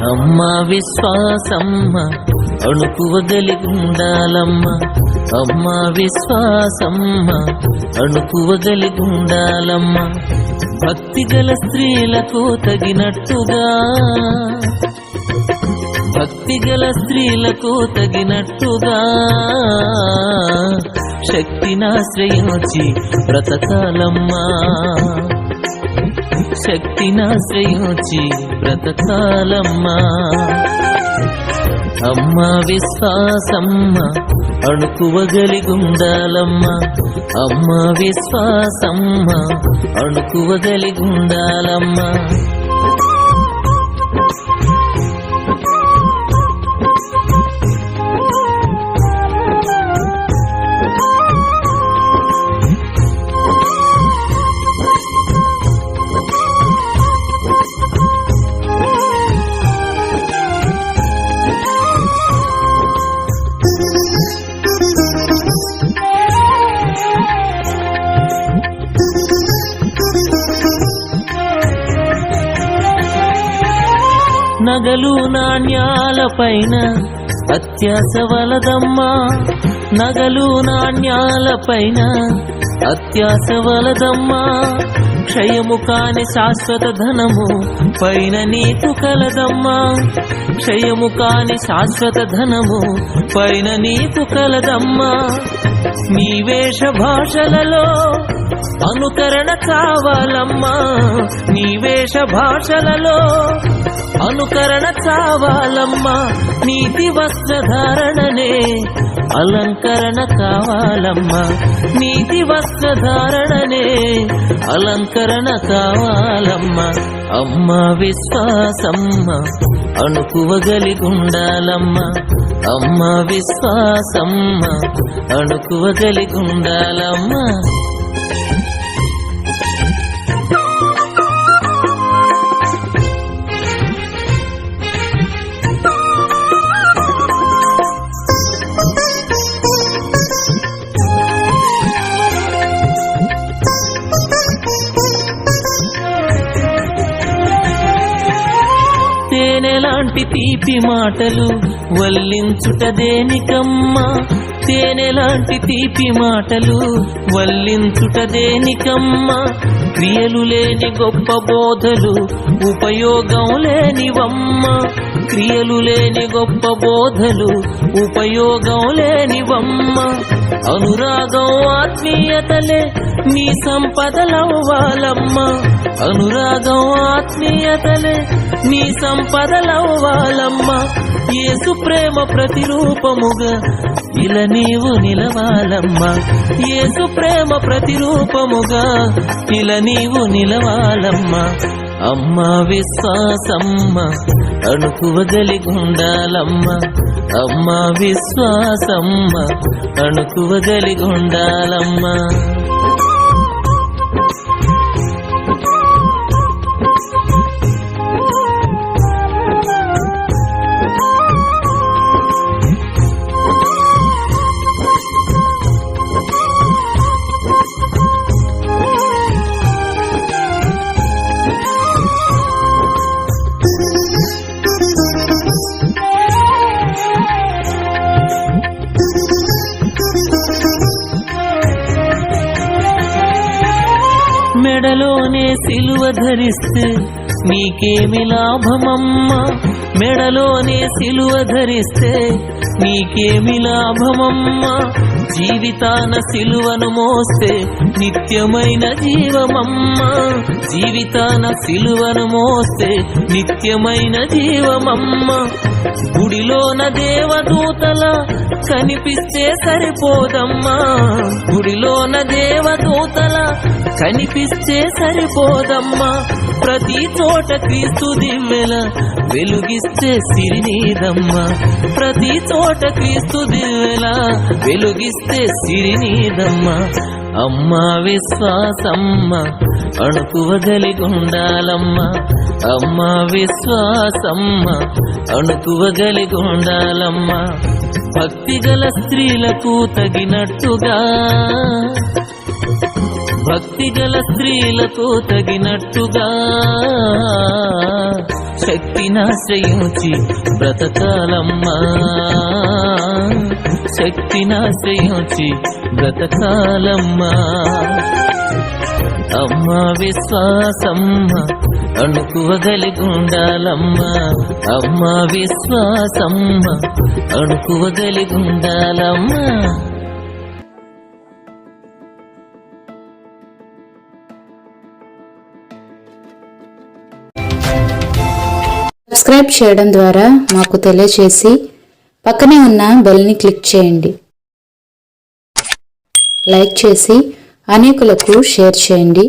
అమ్మ విశ్వాసమ్మ అణుకువగలిగుండాలమ్మ, అమ్మ విశ్వాసమ్మ అణుకువగలిగుండాలమ్మ. భక్తి గల స్త్రీలకు తగినట్టుగా, భక్తి గల స్త్రీలకు తగినట్టుగా శక్తినాశ్రయించి బ్రతకాలమ్మా, శక్తినాశ్రయించి బ్రతకాలమ్మా. అమ్మ విశ్వాసమ్మ అణుకువగలిగుండాలమ్మ, అమ్మ విశ్వాసమ్మ అణుకువగలిగుండాలమ్మ. నగలు నాణ్యాలపైన అత్యాశ వలదమ్మా, నగలు నాణ్యాలపైన అత్యాశ వలదమ్మా. క్షయము కాని శాశ్వత ధనము పైన నీకు కలదమ్మా, క్షయము కాని శాశ్వత ధనము పైన నీకు కలదమ్మా. నీ వేష భాషలలో అనుకరణ కావాలమ్మా, నీ వేష భాషలలో అనుకరణ కావాలమ్మా. నీతి వస్త్రధారణనే అలంకరణ కావాలమ్మా, నీతి వస్త్రధారణనే అలంకరణ కావాలమ్మా. అమ్మ విశ్వాసమ్మ అణుకువగలిగుండాలమ్మ, అమ్మ విశ్వాసమ్మ అణుకువగలిగుండాలమ్మ. తేనెలాంటి తీపి మాటలు వల్లించుట దేనికమ్మా, తేనెలాంటి తీపి మాటలు వల్లించుట దేనికమ్మా. క్రియలు లేని గొప్ప బోధలు ఉపయోగం లేనివమ్మ, క్రియలు లేని గొప్ప బోధలు ఉపయోగం లేనివమ్మ. అనురాగం ఆత్మీయతలే నీ సంపదలవ్వాలమ్మ, అనురాగం ఆత్మీయతలే నీ సంపదలవ్వాలమ్మ. యేసు ప్రేమ ప్రతిరూపముగా ఇలా నీవు నిలవాలమ్మా, యేసు ప్రేమ ప్రతిరూపముగా ఇలా నీవు నిలవాలమ్మా. అమ్మ విశ్వాసమ్మ అణుకువగలిగుండాలమ్మ, అమ్మ విశ్వాసమ్మ అణుకువగలిగుండాలమ్మ. మెడలోనే సిలువ ధరిస్తే నీకేమి లాభమమ్మా, మెడలోనే సిలువ ధరిస్తే నీకేమి లాభమమ్మా. జీవితాన సిలువను మోస్తే నిత్యమైన జీవమమ్మా, జీవితాన సిలువను మోస్తే నిత్యమైన జీవమమ్మా. గుడిలోన దేవదూతల కనిపిస్తే సరిపోదమ్మా, గుడిలోన దేవదూతల కనిపిస్తే సరిపోదమ్మా. ప్రతి చోట క్రీస్తు దివ్వెల వెలుగిస్తే సిరినీదమ్మా, ప్రతి చోట క్రీస్తు దివ్వెల వెలుగిస్తే సిరినీదమ్మా. అమ్మ విశ్వాసమ్మ అణుకువగలిగుండాలమ్మ, అమ్మ విశ్వాసమ్మ అణుకువగలిగుండాలమ్మ. భక్తి గల స్త్రీలకు తగినట్టుగా, భక్తి గల స్త్రీలకు తగినట్టుగా శక్తినాశ్రయించి బ్రతకాలమ్మా, శక్తినాశ్రయించి బ్రతకాలమ్మా. అమ్మా విశ్వాసమ్మ అణుకువగలిగుండాలమ్మా, అమ్మా విశ్వాసమ్మ అణుకువగలిగుండాలమ్మా. సబ్స్క్రైబ్ చేయడం ద్వారా మాకు తెలియచేసి పక్కనే ఉన్న బెల్ని క్లిక్ చేయండి. లైక్ చేసి అనేకులకు షేర్ చేయండి.